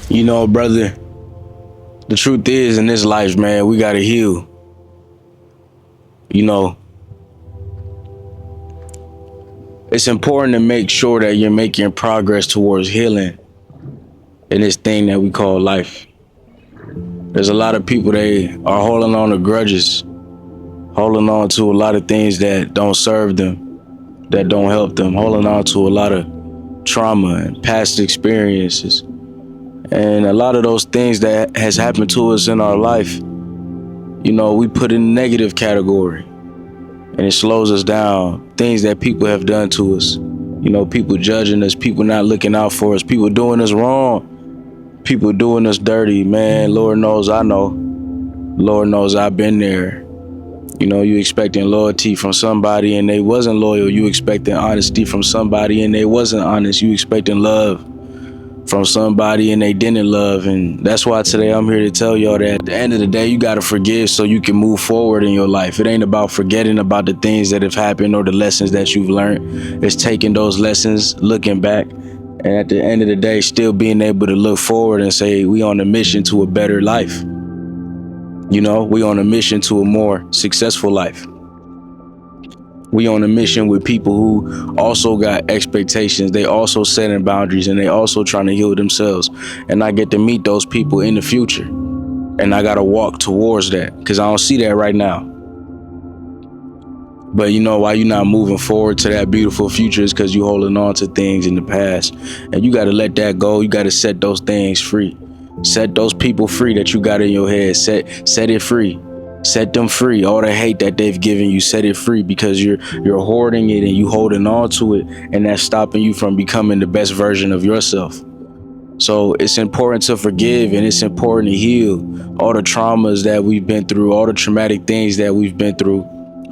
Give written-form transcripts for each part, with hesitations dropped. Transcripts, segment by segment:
You know, brother, the truth is in this life, man, we gotta heal. You know, it's important to make sure that you're making progress towards healing in this thing that we call life. There's a lot of people, they are holding on to grudges, holding on to a lot of things that don't serve them, that don't help them, holding on to a lot of trauma and past experiences. And a lot of those things that has happened to us in our life, you know, we put in the negative category, and it slows us down. Things that people have done to us, you know, people judging us, people not looking out for us, people doing us wrong, people doing us dirty. Man, Lord knows I know. Lord knows I've been there. You know, you expecting loyalty from somebody and they wasn't loyal. You expecting honesty from somebody and they wasn't honest. You expecting love from somebody and they didn't love. And that's why today I'm here to tell y'all that at the end of the day, you got to forgive so you can move forward in your life. It ain't about forgetting about the things that have happened or the lessons that you've learned. It's taking those lessons, looking back, and at the end of the day, still being able to look forward and say, we on a mission to a better life. You know, we on a mission to a more successful life. We on a mission with people who also got expectations. They also setting boundaries and they also trying to heal themselves. And I get to meet those people in the future. And I got to walk towards that because I don't see that right now. But you know why you're not moving forward to that beautiful future is because you're holding on to things in the past. And you got to let that go. You got to set those things free. Set those people free that you got in your head. Set it free. Set them free. All the hate that they've given you, set it free because you're hoarding it and you holding on to it, and that's stopping you from becoming the best version of yourself. So it's important to forgive and it's important to heal all the traumas that we've been through, all the traumatic things that we've been through,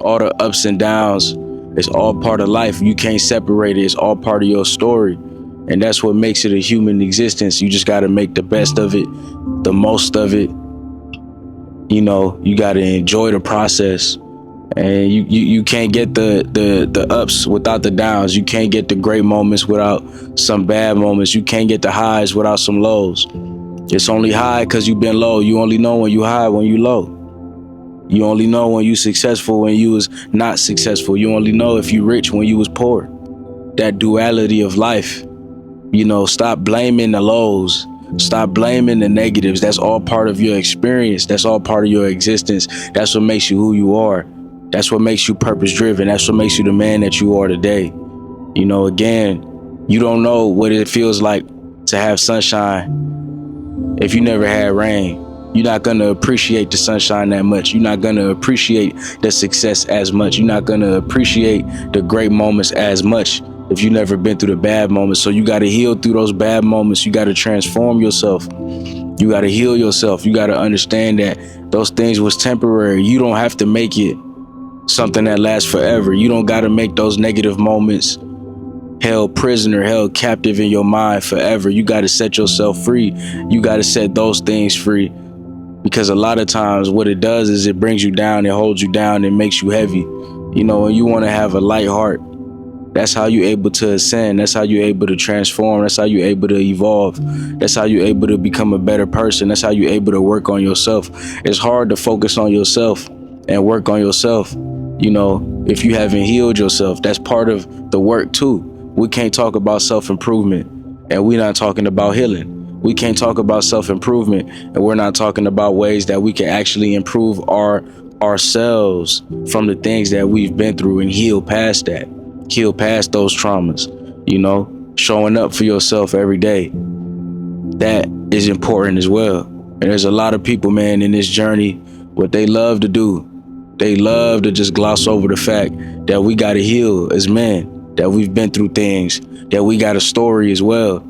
all the ups and downs. It's all part of life. You can't separate it. It's all part of your story. And that's what makes it a human existence. You just got to make the best of it, the most of it. You know, you got to enjoy the process, and you can't get the ups without the downs. You can't get the great moments without some bad moments. You can't get the highs without some lows. It's only high because you've been low. You only know when you high when you low. You only know when you successful when you was not successful. You only know if you rich when you was poor. That duality of life. You know, stop blaming the lows. Stop blaming the negatives. That's all part of your experience. That's all part of your existence. That's what makes you who you are. That's what makes you purpose driven. That's what makes you the man that you are today. You know, again, you don't know what it feels like to have sunshine if you never had rain. You're not going to appreciate the sunshine that much. You're not going to appreciate the success as much. You're not going to appreciate the great moments as much if you never been through the bad moments. So you got to heal through those bad moments. You got to transform yourself. You got to heal yourself. You got to understand that those things was temporary. You don't have to make it something that lasts forever. You don't got to make those negative moments held prisoner, held captive in your mind forever. You got to set yourself free. You got to set those things free, because a lot of times what it does is it brings you down, it holds you down, it makes you heavy. You know, and you want to have a light heart. That's how you're able to ascend. That's how you're able to transform. That's how you're able to evolve. That's how you're able to become a better person. That's how you're able to work on yourself. It's hard to focus on yourself and work on yourself, you know, if you haven't healed yourself. That's part of the work too. We can't talk about self-improvement and we're not talking about healing. We can't talk about self-improvement and we're not talking about ways that we can actually improve ourselves from the things that we've been through and heal past that. Heal past those traumas, you know, showing up for yourself every day. That is important as well. And there's a lot of people, man, in this journey, what they love to do, they love to just gloss over the fact that we got to heal as men, that we've been through things, that we got a story as well.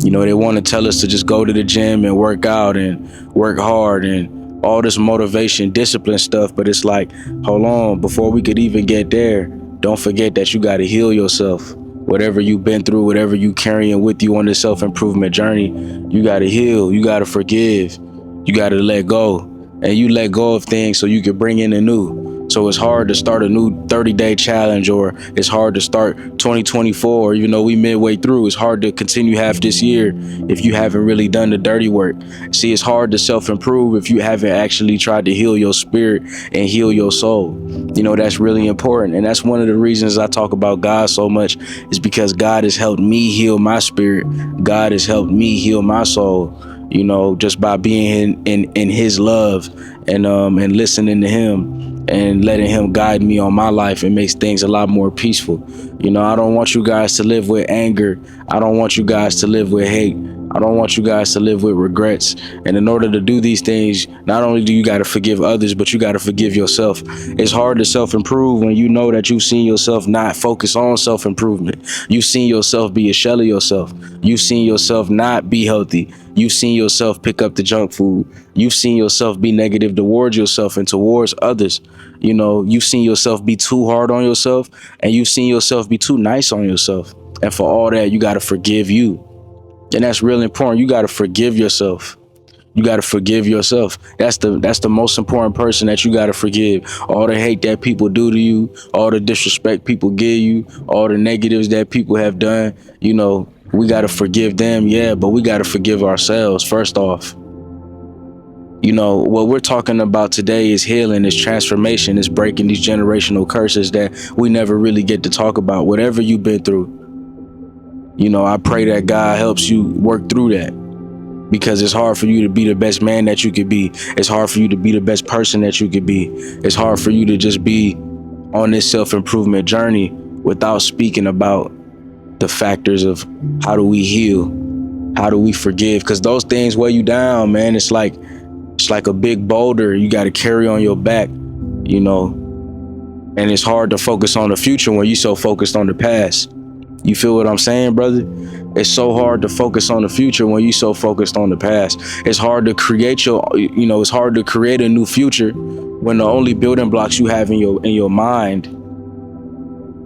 You know, they want to tell us to just go to the gym and work out and work hard and all this motivation, discipline stuff. But it's like, hold on, before we could even get there, don't forget that you got to heal yourself. Whatever you've been through, whatever you carrying with you on this self-improvement journey, you got to heal. You got to forgive. You got to let go. And you let go of things so you can bring in the new. So it's hard to start a new 30-day challenge, or it's hard to start 2024, even though we midway through. It's hard to continue half this year if you haven't really done the dirty work. See, it's hard to self-improve if you haven't actually tried to heal your spirit and heal your soul. You know, that's really important. And that's one of the reasons I talk about God so much, is because God has helped me heal my spirit. God has helped me heal my soul, you know, just by being in his love and listening to him and letting him guide me on my life. It makes things a lot more peaceful. You know, I don't want you guys to live with anger. I don't want you guys to live with hate. I don't want you guys to live with regrets. And in order to do these things, not only do you got to forgive others, but you got to forgive yourself. It's hard to self-improve when you know that you've seen yourself not focus on self-improvement. You've seen yourself be a shell of yourself. You've seen yourself not be healthy. You've seen yourself pick up the junk food. You've seen yourself be negative towards yourself and towards others. You know, you've seen yourself be too hard on yourself, and you've seen yourself be too nice on yourself. And for all that, you got to forgive you. And that's really important. You got to forgive yourself. You got to forgive yourself. That's the most important person that you got to forgive. All the hate that people do to you, all the disrespect people give you, all the negatives that people have done, you know, we got to forgive them. Yeah, but we got to forgive ourselves first off. You know, what we're talking about today is healing, is transformation, is breaking these generational curses that we never really get to talk about. Whatever you've been through, you know, I pray that God helps you work through that, because it's hard for you to be the best man that you could be. It's hard for you to be the best person that you could be. It's hard for you to just be on this self-improvement journey without speaking about the factors of how do we heal? How do we forgive? Because those things weigh you down, man. It's like a big boulder you got to carry on your back, you know, and it's hard to focus on the future when you're so focused on the past. You feel what I'm saying, brother? It's so hard to focus on the future when you're so focused on the past. It's hard to create it's hard to create a new future when the only building blocks you have in your mind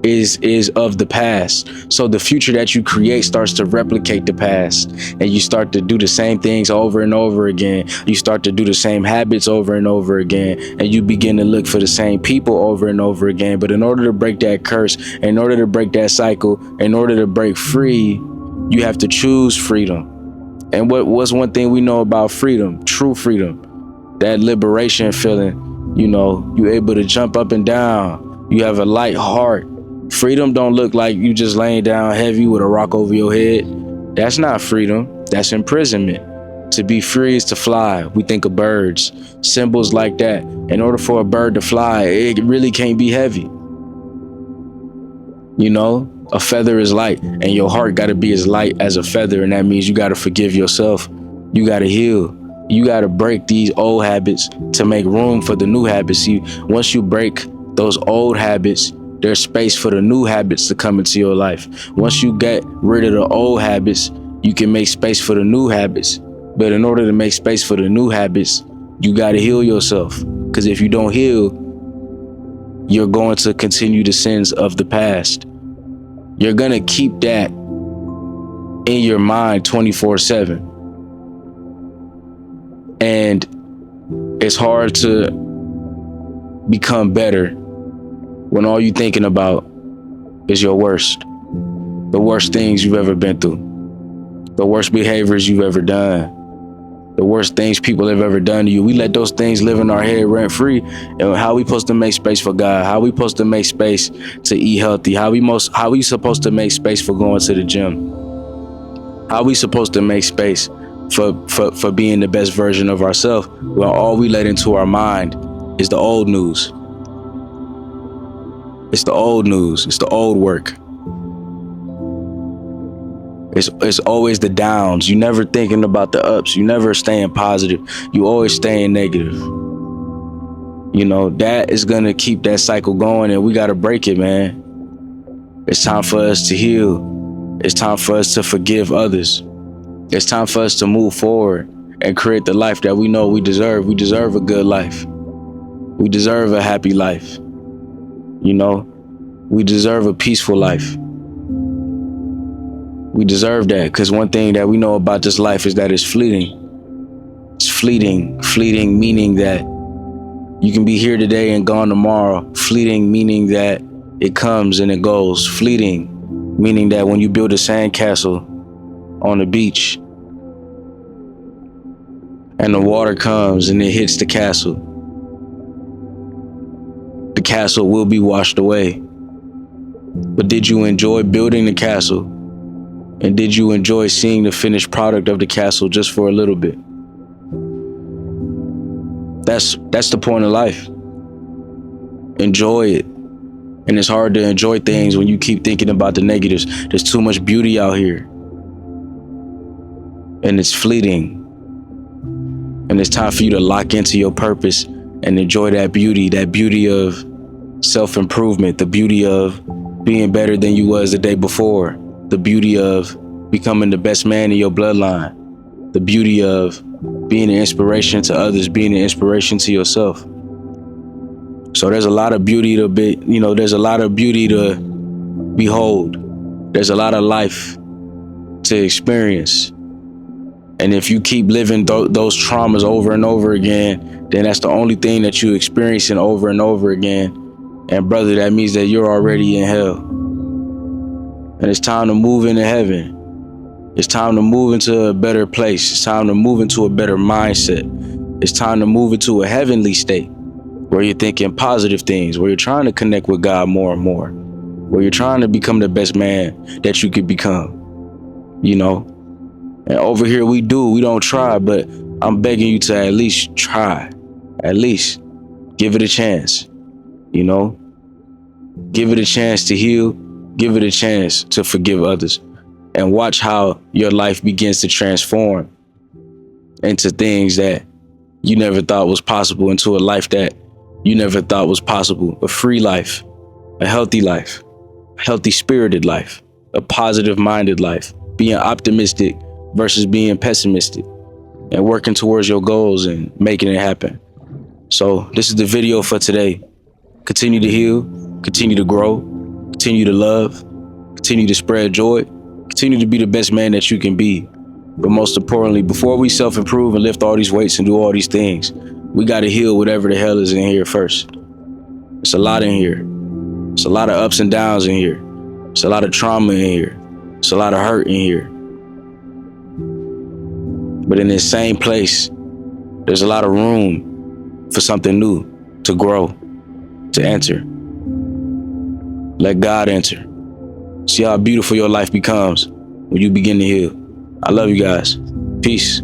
is of the past. So the future that you create starts to replicate the past, and you start to do the same things over and over again. You start to do the same habits over and over again, and you begin to look for the same people over and over again. But in order to break that curse, in order to break that cycle, in order to break free, you have to choose freedom. And what's one thing we know about freedom? True freedom, that liberation feeling. You know, you're able to jump up and down. You have a light heart. Freedom don't look like you just laying down heavy with a rock over your head. That's not freedom. That's imprisonment. To be free is to fly. We think of birds, symbols like that. In order for a bird to fly, it really can't be heavy. You know, a feather is light, and your heart got to be as light as a feather. And that means you got to forgive yourself. You got to heal. You got to break these old habits to make room for the new habits. See, once you break those old habits, there's space for the new habits to come into your life. Once you get rid of the old habits, you can make space for the new habits. But in order to make space for the new habits, you got to heal yourself. Because if you don't heal, you're going to continue the sins of the past. You're going to keep that in your mind 24/7. And it's hard to become better when all you're thinking about is your worst, the worst things you've ever been through, the worst behaviors you've ever done, the worst things people have ever done to you. We let those things live in our head rent free. And how we supposed to make space for God? How we supposed to make space to eat healthy? How we supposed to make space for going to the gym? How we supposed to make space for being the best version of ourselves when all we let into our mind is the old news? It's the old news. It's the old work. It's always the downs. You never thinking about the ups. You never staying positive. You always staying negative. You know, that is going to keep that cycle going, and we got to break it, man. It's time for us to heal. It's time for us to forgive others. It's time for us to move forward and create the life that we know we deserve. We deserve a good life. We deserve a happy life. You know, we deserve a peaceful life. We deserve that, because one thing that we know about this life is that it's fleeting. It's fleeting meaning that You can be here today and gone tomorrow. Fleeting meaning that it comes and it goes. Fleeting meaning that when you build a sandcastle on the beach and the water comes and it hits the castle will be washed away. But did you enjoy building the castle? And did you enjoy seeing the finished product of the castle just for a little bit? That's the point of life. Enjoy it. And it's hard to enjoy things when you keep thinking about the negatives. There's too much beauty out here. And it's fleeting. And it's time for you to lock into your purpose and enjoy that beauty of self-improvement, the beauty of being better than you was the day before, the beauty of becoming the best man in your bloodline, the beauty of being an inspiration to others, being an inspiration to yourself. So there's a lot of beauty there's a lot of beauty to behold. There's a lot of life to experience. And if you keep living those traumas over and over again, then that's the only thing that you're experiencing over and over again. And brother, that means that you're already in hell. And it's time to move into heaven. It's time to move into a better place. It's time to move into a better mindset. It's time to move into a heavenly state where you're thinking positive things, where you're trying to connect with God more and more, where you're trying to become the best man that you could become, And over here we don't try, but I'm begging you to at least try. At least give it a chance, Give it a chance to heal. Give it a chance to forgive others. And watch how your life begins to transform into things that you never thought was possible, into a life that you never thought was possible. A free life, a healthy spirited life, a positive minded life, being optimistic versus being pessimistic, and working towards your goals and making it happen. So this is the video for today. Continue to heal, continue to grow, continue to love, continue to spread joy, continue to be the best man that you can be. But most importantly, before we self-improve and lift all these weights and do all these things, we got to heal whatever the hell is in here first. It's a lot in here. It's a lot of ups and downs in here. It's a lot of trauma in here. It's a lot of hurt in here. But in this same place, there's a lot of room for something new to grow, to enter. Let God enter. See how beautiful your life becomes when you begin to heal. I love you guys. Peace.